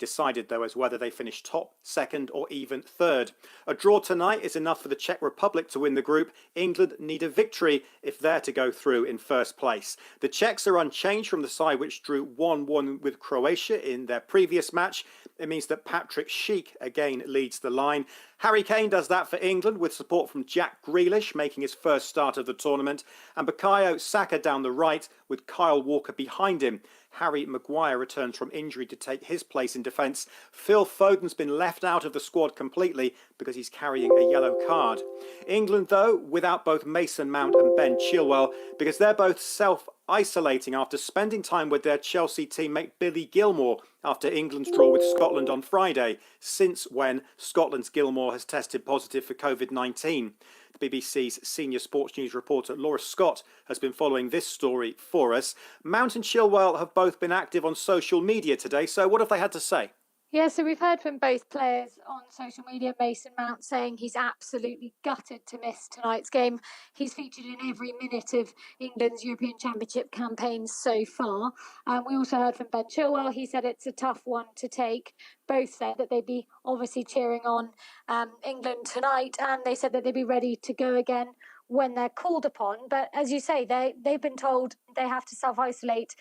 decided, though, as whether they finish top, second or even third. A draw tonight is enough for the Czech Republic to win the group. England need a victory if they're to go through in first place. The Czechs are unchanged from the side which drew 1-1 with Croatia in their previous match. It means that Patrick Schick again leads the line. Harry Kane does that for England with support from Jack Grealish making his first start of the tournament, and Bukayo Saka down the right with Kyle Walker behind him. Harry Maguire returns from injury to take his place in defence. Phil Foden's been left out of the squad completely because he's carrying a yellow card. England, though, without both Mason Mount and Ben Chilwell, because they're both self-isolating after spending time with their Chelsea teammate Billy Gilmour after England's draw with Scotland on Friday, since when Scotland's Gilmour has tested positive for COVID-19. The BBC's senior sports news reporter Laura Scott has been following this story for us. Mount and Chilwell have both been active on social media today, so what have they had to say? Yeah, so we've heard from both players on social media. Mason Mount saying he's absolutely gutted to miss tonight's game. He's featured in every minute of England's European Championship campaign so far. We also heard from Ben Chilwell. He said it's a tough one to take. Both said that they'd be obviously cheering on England tonight, and they said that they'd be ready to go again when they're called upon. But as you say, they've been told they have to self-isolate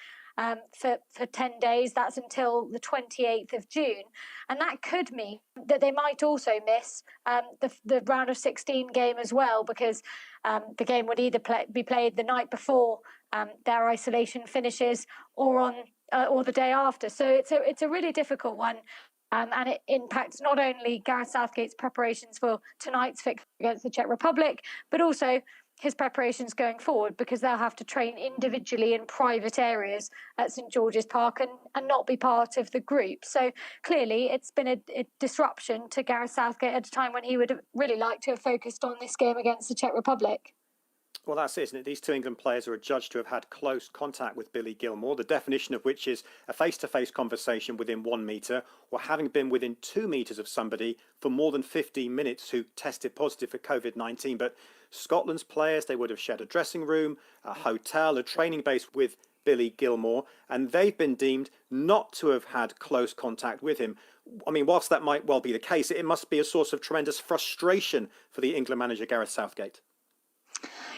for 10 days. That's until the 28th of June. And that could mean that they might also miss the round of 16 game as well, because the game would either be played the night before their isolation finishes or the day after. So it's a really difficult one. And it impacts not only Gareth Southgate's preparations for tonight's fixture against the Czech Republic, but also his preparations going forward, because they'll have to train individually in private areas at St George's Park and not be part of the group. So clearly it's been a disruption to Gareth Southgate at a time when he would have really liked to have focused on this game against the Czech Republic. Well, that's it, isn't it? These two England players are adjudged to have had close contact with Billy Gilmour, the definition of which is a face-to-face conversation within 1 metre or having been within 2 metres of somebody for more than 15 minutes who tested positive for COVID-19. But Scotland's players, they would have shared a dressing room, a hotel, a training base with Billy Gilmour, and they've been deemed not to have had close contact with him. I mean, whilst that might well be the case, it must be a source of tremendous frustration for the England manager Gareth Southgate.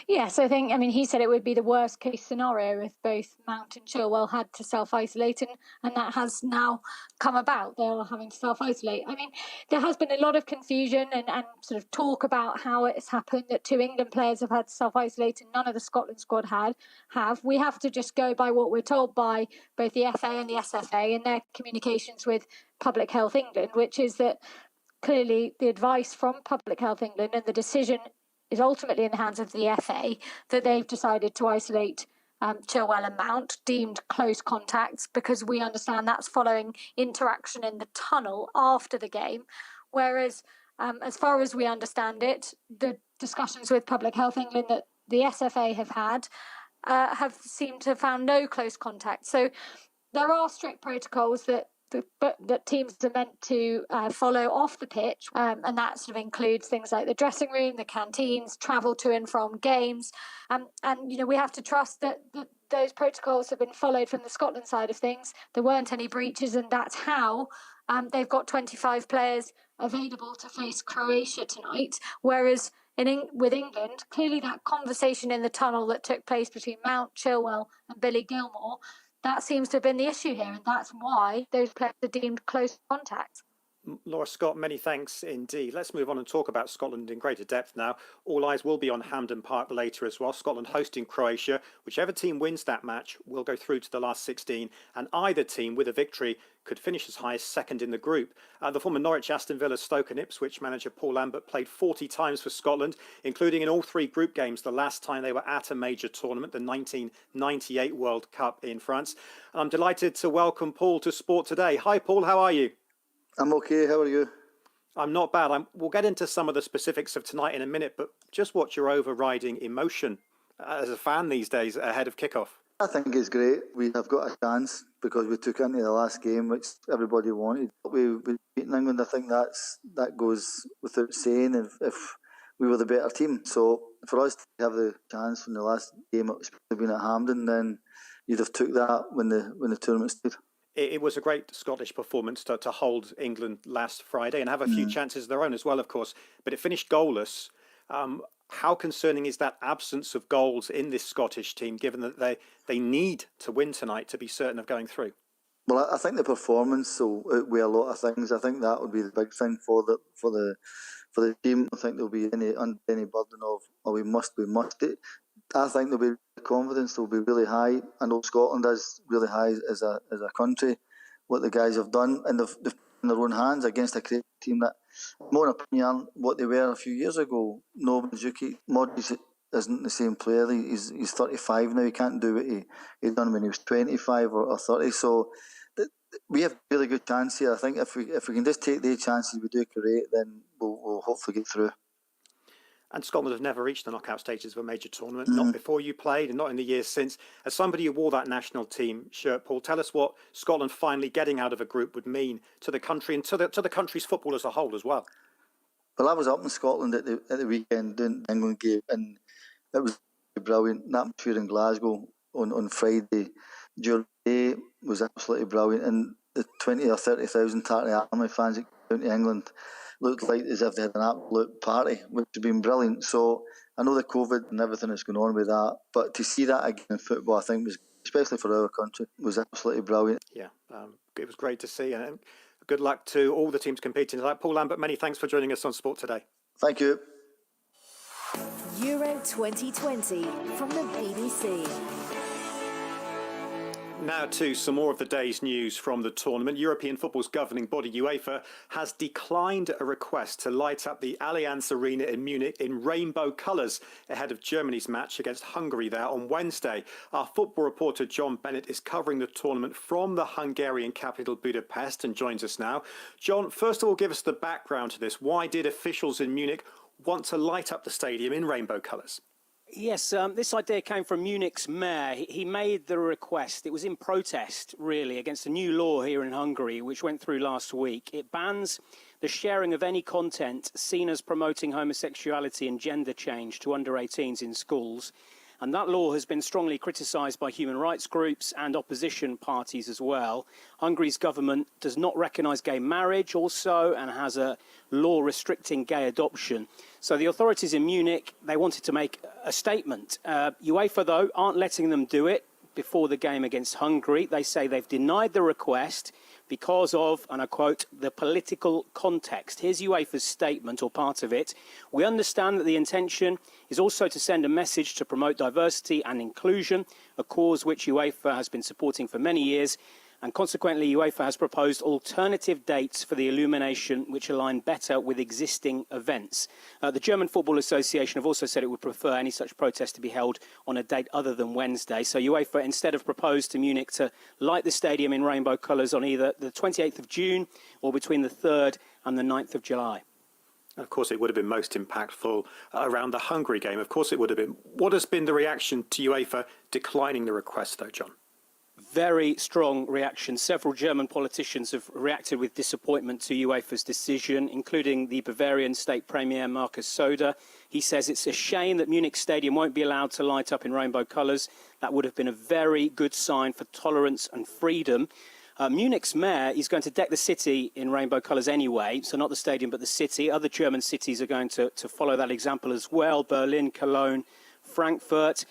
Yes, he said it would be the worst case scenario if both Mount and Chilwell had to self-isolate, and that has now come about. They are having to self-isolate. I mean, there has been a lot of confusion and sort of talk about how it's happened that two England players have had to self-isolate and none of the Scotland squad have. We have to just go by what we're told by both the FA and the SFA and their communications with Public Health England, which is that clearly the advice from Public Health England and the decision is ultimately in the hands of the FA, that they've decided to isolate Chilwell and Mount, deemed close contacts, because we understand that's following interaction in the tunnel after the game. Whereas, as far as we understand it, the discussions with Public Health England that the SFA have had have seemed to have found no close contact. So there are strict protocols that teams are meant to follow off the pitch, and that sort of includes things like the dressing room, the canteens, travel to and from games, and we have to trust that those protocols have been followed from the Scotland side of things. There weren't any breaches, and that's how they've got 25 players available to face Croatia tonight. Whereas with England, clearly that conversation in the tunnel that took place between Mount, Chilwell and Billy Gilmour, that seems to have been the issue here, and that's why those players are deemed close contact. Laura Scott, many thanks indeed. Let's move on and talk about Scotland in greater depth now. All eyes will be on Hampden Park later as well. Scotland hosting Croatia. Whichever team wins that match will go through to the last 16, and either team with a victory could finish as high as second in the group. The former Norwich, Aston Villa, Stoke and Ipswich manager Paul Lambert played 40 times for Scotland, including in all three group games the last time they were at a major tournament, the 1998 World Cup in France. And I'm delighted to welcome Paul to Sport Today. Hi Paul, how are you? I'm okay, how are you? I'm not bad. We'll get into some of the specifics of tonight in a minute, but just what's your overriding emotion as a fan these days ahead of kickoff? I think it's great. We have got a chance because we took into the last game, which everybody wanted. We beaten England. I think that goes without saying if we were the better team. So for us to have the chance from the last game, especially being at Hampden, then you'd have took that when the tournament started. It was a great Scottish performance to hold England last Friday and have a few chances of their own as well, of course. But it finished goalless. How concerning is that absence of goals in this Scottish team, given that they need to win tonight to be certain of going through? Well, I think the performance will outweigh a lot of things. I think that would be the big thing for the team. I think there'll be any burden of we must. I think there'll be confidence will be really high. I know Scotland is really high as a country. What the guys have done, and they've in their own hands against a great team that, in my opinion, what they were a few years ago. No, Modric isn't the same player. He's 35 now. He can't do what he done when he was 25 or 30. So we have a really good chance here. I think if we can just take the chances we do create, then we'll hopefully get through. And Scotland have never reached the knockout stages of a major tournament, not before you played and not in the years since. As somebody who wore that national team shirt, Paul, tell us what Scotland finally getting out of a group would mean to the country and to the country's football as a whole as well. Well, I was up in Scotland at the weekend doing the England game, and it was brilliant. The atmosphere in Glasgow on Friday during the day was absolutely brilliant, and the 20 or 30,000 Tartan Army fans that came down to England looked like as if they had an absolute party, which has been brilliant. So I know the COVID and everything that's going on with that, but to see that again in football, I think was, especially for our country, was absolutely brilliant. Yeah, it was great to see, and good luck to all the teams competing tonight. Paul Lambert, many thanks for joining us on Sport Today. Thank you. Euro 2020 from the BBC. Now to some more of the day's news from the tournament. European football's governing body, UEFA, has declined a request to light up the Allianz Arena in Munich in rainbow colours ahead of Germany's match against Hungary there on Wednesday. Our football reporter John Bennett is covering the tournament from the Hungarian capital Budapest and joins us now. John, first of all, give us the background to this. Why did officials in Munich want to light up the stadium in rainbow colours? Yes, this idea came from Munich's mayor. He made the request. It was in protest, really, against a new law here in Hungary, which went through last week. It bans the sharing of any content seen as promoting homosexuality and gender change to under 18s in schools. And that law has been strongly criticised by human rights groups and opposition parties as well. Hungary's government does not recognise gay marriage also and has a law restricting gay adoption. So the authorities in Munich, they wanted to make a statement. UEFA, though, aren't letting them do it before the game against Hungary. They say they've denied the request because of, and I quote, the political context. Here's UEFA's statement, or part of it. We understand that the intention is also to send a message to promote diversity and inclusion, a cause which UEFA has been supporting for many years. And consequently, UEFA has proposed alternative dates for the illumination which align better with existing events. The German Football Association have also said it would prefer any such protest to be held on a date other than Wednesday. So UEFA instead have proposed to Munich to light the stadium in rainbow colours on either the 28th of June or between the 3rd and the 9th of July. Of course, it would have been most impactful around the Hungary game. Of course, it would have been. What has been the reaction to UEFA declining the request, though, John? Very strong reaction. Several German politicians have reacted with disappointment to UEFA's decision, including the Bavarian state premier Markus Söder. He says it's a shame that Munich Stadium won't be allowed to light up in rainbow colours. That would have been a very good sign for tolerance and freedom. Munich's mayor is going to deck the city in rainbow colours anyway, so not the stadium but the city. Other German cities are going to follow that example as well. Berlin, Cologne, Frankfurt.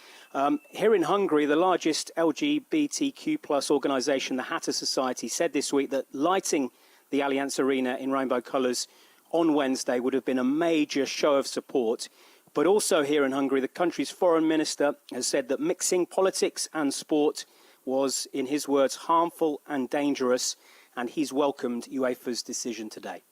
Here in Hungary, the largest LGBTQ plus organisation, the Hatter Society, said this week that lighting the Allianz Arena in rainbow colours on Wednesday would have been a major show of support. But also here in Hungary, the country's foreign minister has said that mixing politics and sport was, in his words, harmful and dangerous, and he's welcomed UEFA's decision today.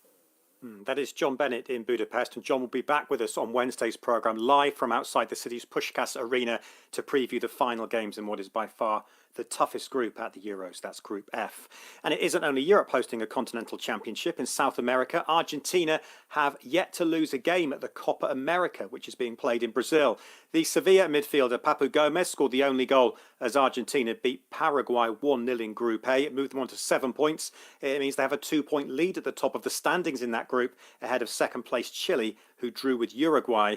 That is John Bennett in Budapest, and John will be back with us on Wednesday's programme live from outside the city's Puskás Arena to preview the final games in what is by far the toughest group at the Euros. That's Group F. And it isn't only Europe hosting a continental championship. In South America, Argentina have yet to lose a game at the Copa America, which is being played in Brazil. The Sevilla midfielder Papu Gomez scored the only goal as Argentina beat Paraguay 1-0 in Group A. It moved them on to 7 points. It means they have a 2-point lead at the top of the standings in that group, ahead of second place Chile, who drew with Uruguay.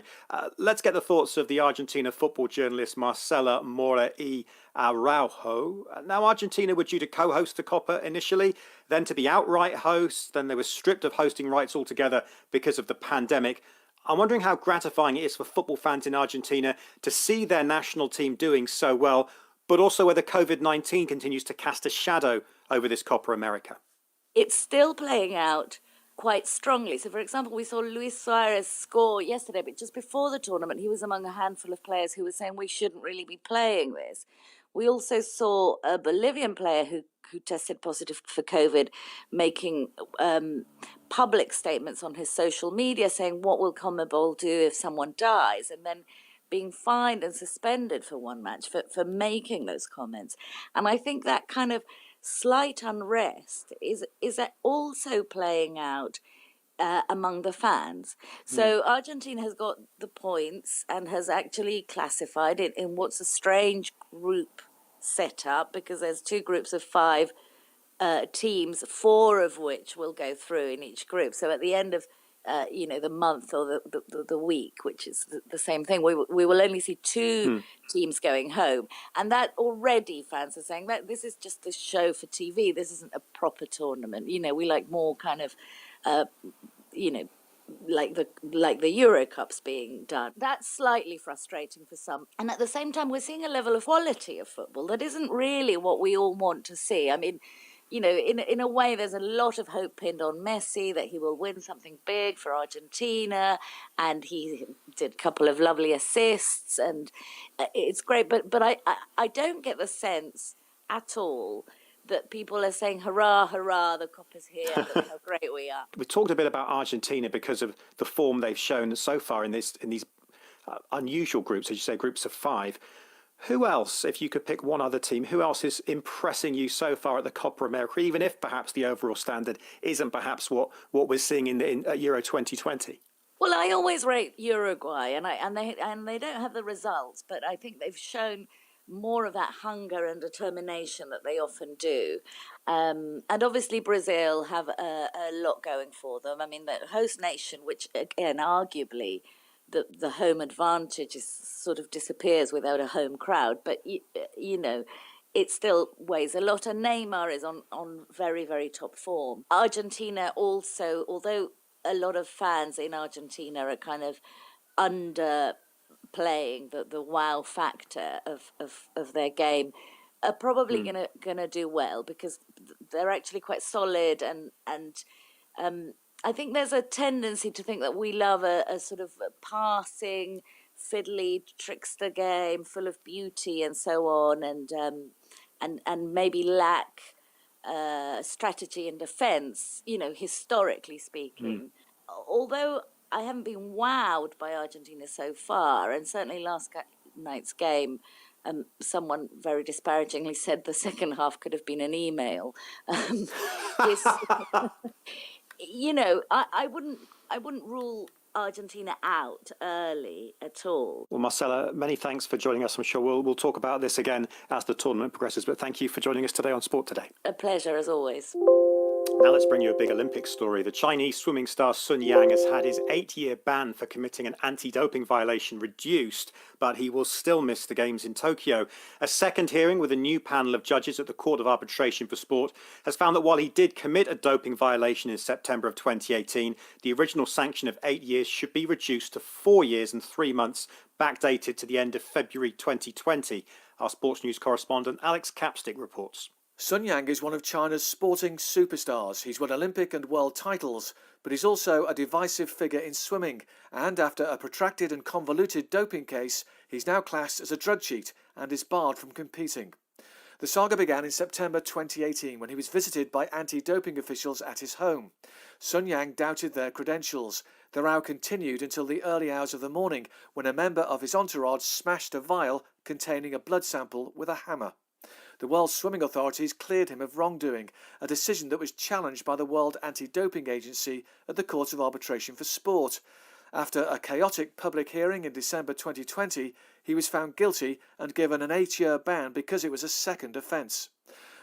Let's get the thoughts of the Argentina football journalist Marcela Mora y Araujo. Now, Argentina were due to co-host the Copa initially, then to be outright hosts, then they were stripped of hosting rights altogether because of the pandemic. I'm wondering how gratifying it is for football fans in Argentina to see their national team doing so well, but also whether COVID-19 continues to cast a shadow over this Copa America. It's still playing out quite strongly. So, for example, we saw Luis Suarez score yesterday, but just before the tournament, he was among a handful of players who were saying we shouldn't really be playing this. We also saw a Bolivian player who tested positive for COVID making public statements on his social media saying, what will CONMEBOL do if someone dies? And then being fined and suspended for one match for making those comments. And I think that kind of slight unrest is also playing out among the fans. So Argentina has got the points and has actually classified it in what's a strange group setup, because there's two groups of 5 teams, 4 of which will go through in each group. So at the end of the month or the week, which is the same thing, we will only see 2 teams going home. And that already fans are saying that this is just a show for TV. This isn't a proper tournament. We like more kind of, like the Euro Cups being done. That's slightly frustrating for some. And at the same time, we're seeing a level of quality of football that isn't really what we all want to see. I mean, in a way, there's a lot of hope pinned on Messi that he will win something big for Argentina, and he did a couple of lovely assists, and it's great. But I don't get the sense at all that people are saying, hurrah, hurrah, the Copa's here, look how great we are. We talked a bit about Argentina because of the form they've shown so far in these unusual groups, as you say, groups of 5. Who else, if you could pick one other team, who else is impressing you so far at the Copa America, even if perhaps the overall standard isn't perhaps what we're seeing in Euro 2020? Well, I always rate Uruguay, and they don't have the results, but I think they've shown more of that hunger and determination that they often do. And obviously Brazil have a lot going for them. I mean, the host nation, which again, arguably, the home advantage sort of disappears without a home crowd. But, it still weighs a lot. And Neymar is on very, very top form. Argentina also, although a lot of fans in Argentina are kind of underplaying the wow factor of their game, are probably gonna do well because they're actually quite solid and I think there's a tendency to think that we love a sort of a passing, fiddly trickster game full of beauty and so on, and maybe lack strategy and defence, historically speaking. Although I haven't been wowed by Argentina so far, and certainly last night's game, someone very disparagingly said the second half could have been an email. I wouldn't rule Argentina out early at all. Well, Marcella, many thanks for joining us. I'm sure we'll talk about this again as the tournament progresses, but thank you for joining us today on Sport Today. A pleasure, as always. Now let's bring you a big Olympic story. The Chinese swimming star Sun Yang has had his 8-year ban for committing an anti-doping violation reduced, but he will still miss the Games in Tokyo. A second hearing with a new panel of judges at the Court of Arbitration for Sport has found that while he did commit a doping violation in September of 2018, the original sanction of 8 years should be reduced to 4 years and 3 months, backdated to the end of February 2020. Our sports news correspondent Alex Capstick reports. Sun Yang is one of China's sporting superstars. He's won Olympic and world titles, but he's also a divisive figure in swimming. And after a protracted and convoluted doping case, he's now classed as a drug cheat and is barred from competing. The saga began in September 2018 when he was visited by anti-doping officials at his home. Sun Yang doubted their credentials. The row continued until the early hours of the morning when a member of his entourage smashed a vial containing a blood sample with a hammer. The World Swimming Authorities cleared him of wrongdoing, a decision that was challenged by the World Anti-Doping Agency at the Court of Arbitration for Sport. After a chaotic public hearing in December 2020, he was found guilty and given an 8-year ban because it was a second offence.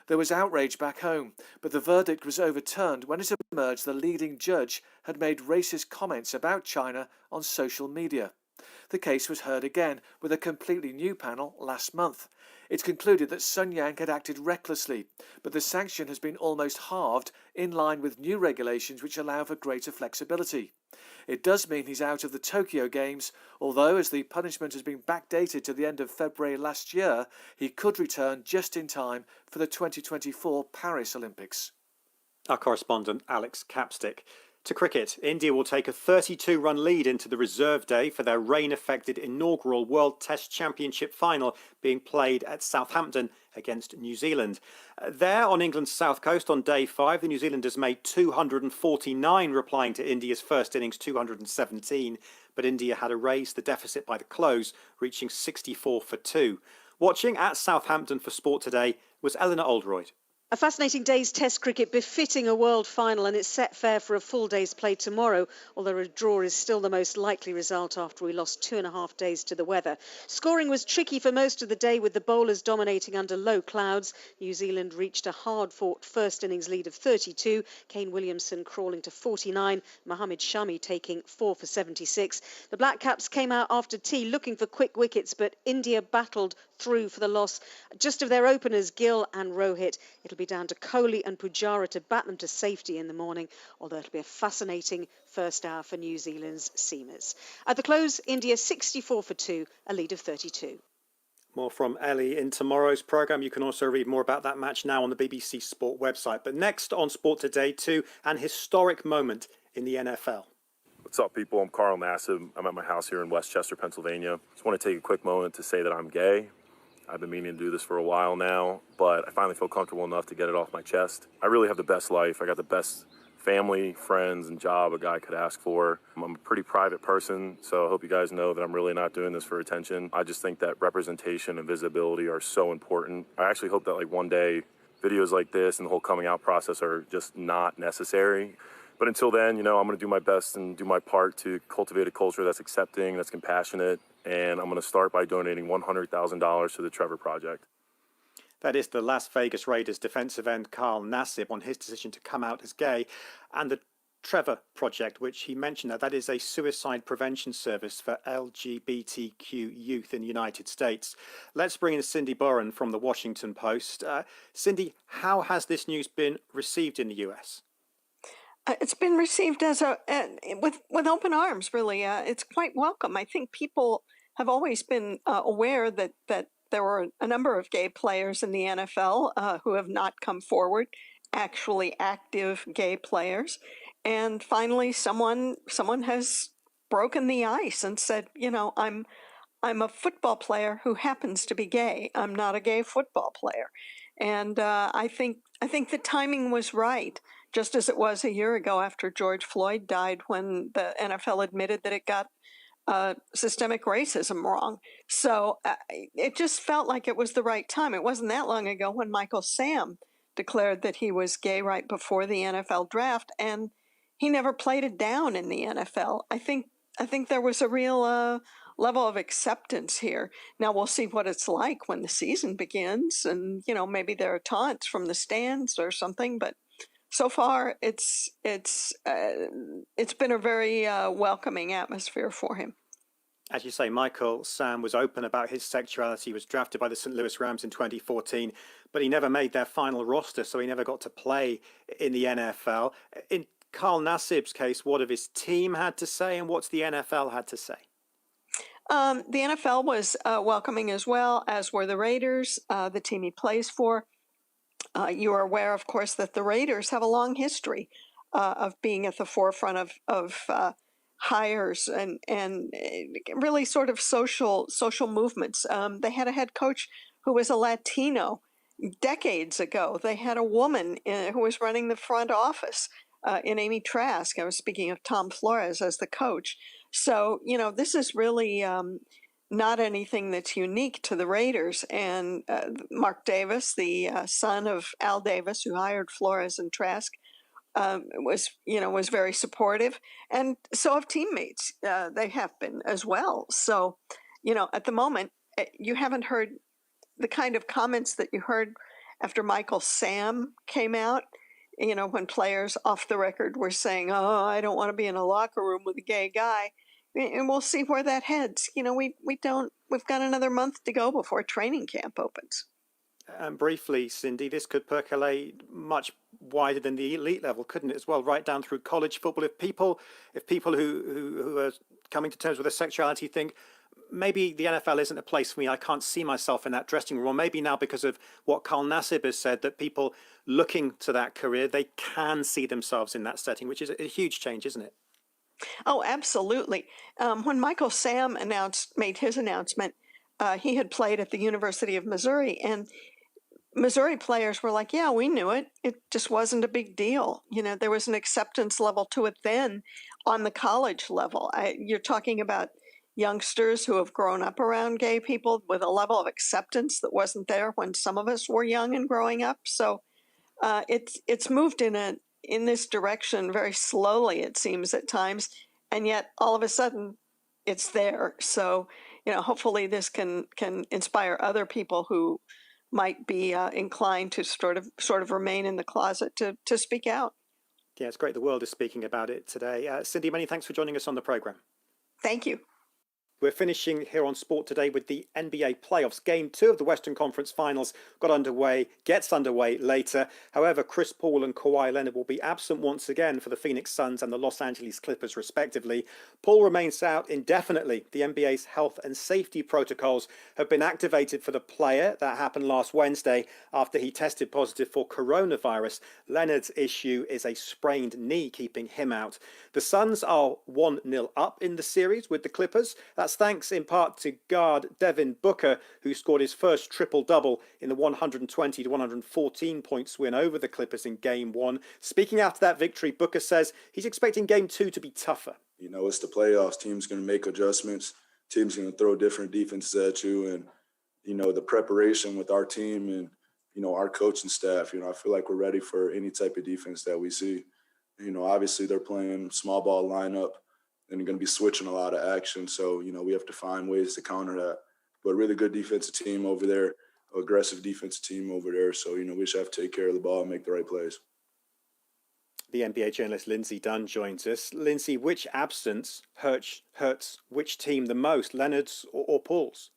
There was outrage back home, but the verdict was overturned when it emerged the leading judge had made racist comments about China on social media. The case was heard again with a completely new panel last month. It's concluded that Sun Yang had acted recklessly, but the sanction has been almost halved in line with new regulations which allow for greater flexibility. It does mean he's out of the Tokyo Games, although as the punishment has been backdated to the end of February last year, he could return just in time for the 2024 Paris Olympics. Our correspondent Alex Capstick. To cricket, India will take a 32-run lead into the reserve day for their rain-affected inaugural World Test Championship final being played at Southampton against New Zealand. There on England's south coast on day 5, the New Zealanders made 249, replying to India's first innings 217, but India had erased the deficit by the close, reaching 64 for 2. Watching at Southampton for Sport Today was Eleanor Oldroyd. A fascinating day's Test cricket befitting a world final, and it's set fair for a full day's play tomorrow, although a draw is still the most likely result after we lost 2.5 days to the weather. Scoring was tricky for most of the day, with the bowlers dominating under low clouds. New Zealand reached a hard-fought first innings lead of 32, Kane Williamson crawling to 49, Mohammad Shami taking 4 for 76. The Black Caps came out after tea looking for quick wickets, but India battled through for the loss just of their openers, Gill and Rohit. It'll be down to Kohli and Pujara to bat them to safety in the morning, although it'll be a fascinating first hour for New Zealand's seamers. At the close, India 64 for 2, a lead of 32. More from Ellie in tomorrow's programme. You can also read more about that match now on the BBC Sport website. But next on Sport Today, too, an historic moment in the NFL. What's up, people? I'm Carl Nassib. I'm at my house here in Westchester, Pennsylvania. Just want to take a quick moment to say that I'm gay. I've been meaning to do this for a while now, but I finally feel comfortable enough to get it off my chest. I really have the best life. I got the best family, friends, and job a guy could ask for. I'm a pretty private person, so I hope you guys know that I'm really not doing this for attention. I just think that representation and visibility are so important. I actually hope that one day videos like this and the whole coming out process are just not necessary. But until then, I'm going to do my best and do my part to cultivate a culture that's accepting, that's compassionate, and I'm going to start by donating $100,000 to the Trevor Project. That is the Las Vegas Raiders defensive end Carl Nassib on his decision to come out as gay, and the Trevor Project, which he mentioned that is a suicide prevention service for LGBTQ youth in the United States. Let's bring in Cindy Boren from the Washington Post. Cindy, how has this news been received in the US? It's been received as with open arms, really. It's quite welcome. I think people have always been aware that there were a number of gay players in the NFL who have not come forward, actually active gay players. And finally, someone has broken the ice and said, I'm a football player who happens to be gay. I'm not a gay football player. And I think the timing was right, just as it was a year ago after George Floyd died, when the NFL admitted that it got systemic racism wrong. So it just felt like it was the right time. It wasn't that long ago when Michael Sam declared that he was gay right before the NFL draft, and he never played it down in the NFL. I think there was a real level of acceptance here. Now we'll see what it's like when the season begins, and maybe there are taunts from the stands or something, but so far it's been a very welcoming atmosphere for him. As you say, Michael Sam was open about his sexuality. He was drafted by the St. Louis Rams in 2014, but he never made their final roster, so he never got to play in the NFL. In Carl Nassib's case, what have his team had to say, and what's the NFL had to say? The NFL was welcoming as well, as were the Raiders, the team he plays for. You are aware, of course, that the Raiders have a long history of being at the forefront of hires and really sort of social movements. They had a head coach who was a Latino decades ago. They had a woman who was running the front office in Amy Trask. I was speaking of Tom Flores as the coach. So, this is really not anything that's unique to the Raiders. And Mark Davis, the son of Al Davis, who hired Flores and Trask, was very supportive. And so have teammates. They have been as well. So, at the moment, you haven't heard the kind of comments that you heard after Michael Sam came out, when players off the record were saying, "Oh, I don't want to be in a locker room with a gay guy." And we'll see where that heads. We don't we've got another month to go before training camp opens. And briefly, Cindy, this could percolate much wider than the elite level, couldn't it, as well, right down through college football? If people who are coming to terms with their sexuality think, maybe the NFL isn't a place for me, I can't see myself in that dressing room, or maybe now because of what Carl Nassib has said, that people looking to that career, they can see themselves in that setting, which is a huge change, isn't it? Oh, absolutely. When Michael Sam made his announcement, he had played at the University of Missouri, and Missouri players were like, yeah, we knew it. It just wasn't a big deal. You know, there was an acceptance level to it then on the college level. You're talking about youngsters who have grown up around gay people with a level of acceptance that wasn't there when some of us were young and growing up. So it's moved in this direction very slowly, it seems at times, and yet all of a sudden it's there. So, you know, hopefully this can inspire other people who might be inclined to sort of remain in the closet to speak out. Yeah, it's great the world is speaking about it today. Cindy, many thanks for joining us on the programme. Thank you. We're finishing here on Sport Today with the NBA playoffs. Game 2 of the Western Conference Finals gets underway later. However, Chris Paul and Kawhi Leonard will be absent once again for the Phoenix Suns and the Los Angeles Clippers, respectively. Paul remains out indefinitely. The NBA's health and safety protocols have been activated for the player. That happened last Wednesday after he tested positive for coronavirus. Leonard's issue is a sprained knee, keeping him out. The Suns are 1-0 up in the series with the Clippers. That's thanks in part to guard Devin Booker, who scored his first triple-double in the 120 to 114 points win over the Clippers in Game 1. Speaking after that victory, Booker says he's expecting Game 2 to be tougher. You know, it's the playoffs. Teams going to make adjustments. Teams going to throw different defenses at you. And, you know, the preparation with our team and, you know, our coaching staff, you know, I feel like we're ready for any type of defense that we see. You know, obviously they're playing small ball lineup. And they're going to be switching a lot of action. So, you know, we have to find ways to counter that. But really good defensive team over there, aggressive defensive team over there. So, you know, we just have to take care of the ball and make the right plays. The NBA journalist Lindsay Dunn joins us. Lindsay, which absence hurts which team the most, Leonard's or Paul's?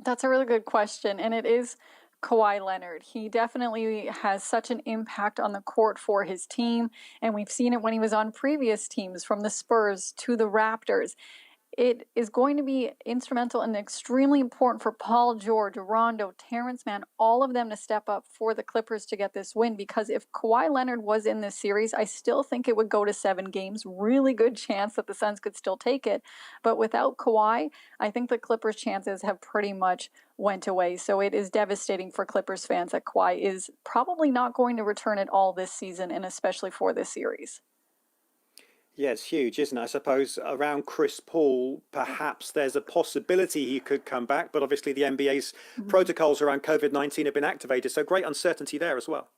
That's a really good question, and it is Kawhi Leonard. He definitely has such an impact on the court for his team, and we've seen it when he was on previous teams, from the Spurs to the Raptors. It is going to be instrumental and extremely important for Paul George, Rondo, Terrence Mann, all of them to step up for the Clippers to get this win, because if Kawhi Leonard was in this series, I still think it would go to 7 games. Really good chance that the Suns could still take it. But without Kawhi, I think the Clippers' chances have pretty much went away. So it is devastating for Clippers fans that Kawhi is probably not going to return at all this season, and especially for this series. Yeah, it's huge, isn't it? I suppose around Chris Paul, perhaps there's a possibility he could come back, but obviously the NBA's protocols around COVID-19 have been activated, so great uncertainty there as well.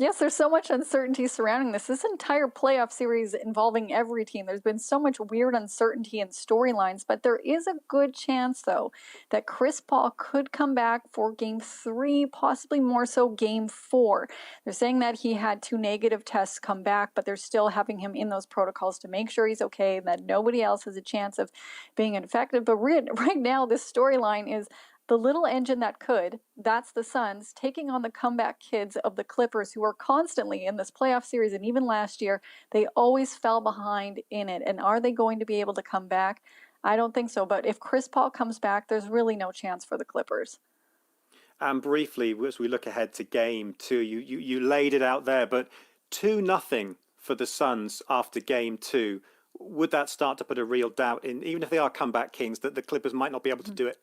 Yes, there's so much uncertainty surrounding this. This entire playoff series involving every team, there's been so much weird uncertainty and storylines, but there is a good chance, though, that Chris Paul could come back for Game 3, possibly more so Game 4. They're saying that he had 2 negative tests come back, but they're still having him in those protocols to make sure he's okay and that nobody else has a chance of being infected. But right now, this storyline is the little engine that could, that's the Suns, taking on the comeback kids of the Clippers, who are constantly in this playoff series, and even last year, they always fell behind in it. And are they going to be able to come back? I don't think so. But if Chris Paul comes back, there's really no chance for the Clippers. And briefly, as we look ahead to Game 2, you laid it out there, but 2-0 for the Suns after Game 2. Would that start to put a real doubt in, even if they are comeback kings, that the Clippers might not be able to do it?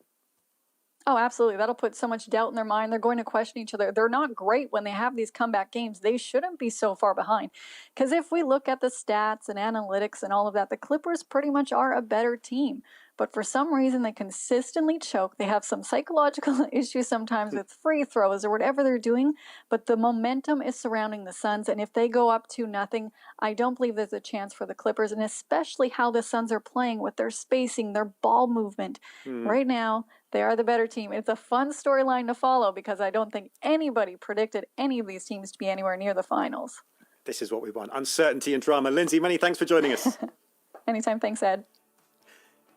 Oh, absolutely. That'll put so much doubt in their mind. They're going to question each other. They're not great when they have these comeback games. They shouldn't be so far behind. Because if we look at the stats and analytics and all of that, the Clippers pretty much are a better team. But for some reason, they consistently choke. They have some psychological issues sometimes with free throws or whatever they're doing. But the momentum is surrounding the Suns. And if they go up 2-0, I don't believe there's a chance for the Clippers. And especially how the Suns are playing with their spacing, their ball movement. Right now, they are the better team. It's a fun storyline to follow because I don't think anybody predicted any of these teams to be anywhere near the finals. This is what we want. Uncertainty and drama. Lindsay, many thanks for joining us. Anytime. Thanks, Ed.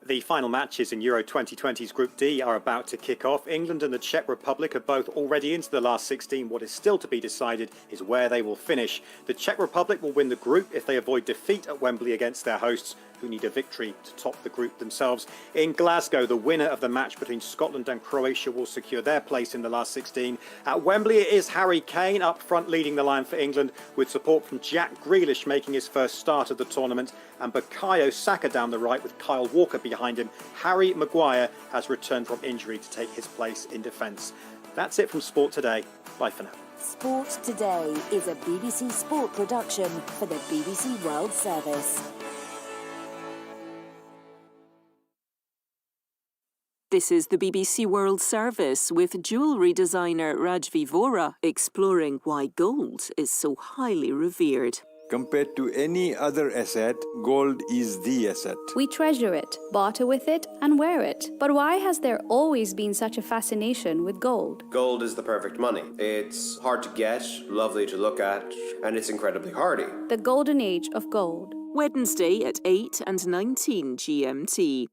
The final matches in Euro 2020's Group D are about to kick off. England and the Czech Republic are both already into the last 16. What is still to be decided is where they will finish. The Czech Republic will win the group if they avoid defeat at Wembley against their hosts, who need a victory to top the group themselves. In Glasgow, the winner of the match between Scotland and Croatia will secure their place in the last 16. At Wembley, it is Harry Kane up front leading the line for England, with support from Jack Grealish making his first start of the tournament, and Bukayo Saka down the right with Kyle Walker behind him. Harry Maguire has returned from injury to take his place in defence. That's it from Sport Today. Bye for now. Sport Today is a BBC Sport production for the BBC World Service. This is the BBC World Service with jewellery designer Rajvi Vora exploring why gold is so highly revered. Compared to any other asset, gold is the asset. We treasure it, barter with it, and wear it. But why has there always been such a fascination with gold? Gold is the perfect money. It's hard to get, lovely to look at, and it's incredibly hardy. The golden age of gold. Wednesday at 8 and 19 GMT.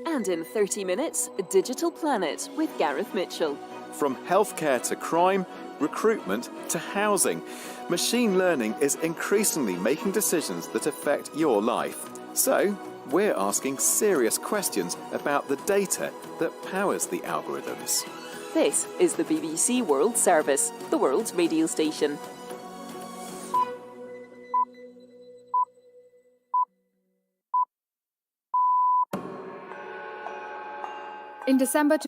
And in 30 minutes, Digital Planet with Gareth Mitchell. From healthcare to crime, recruitment to housing, machine learning is increasingly making decisions that affect your life. So, we're asking serious questions about the data that powers the algorithms. This is the BBC World Service, the world's radio station. In December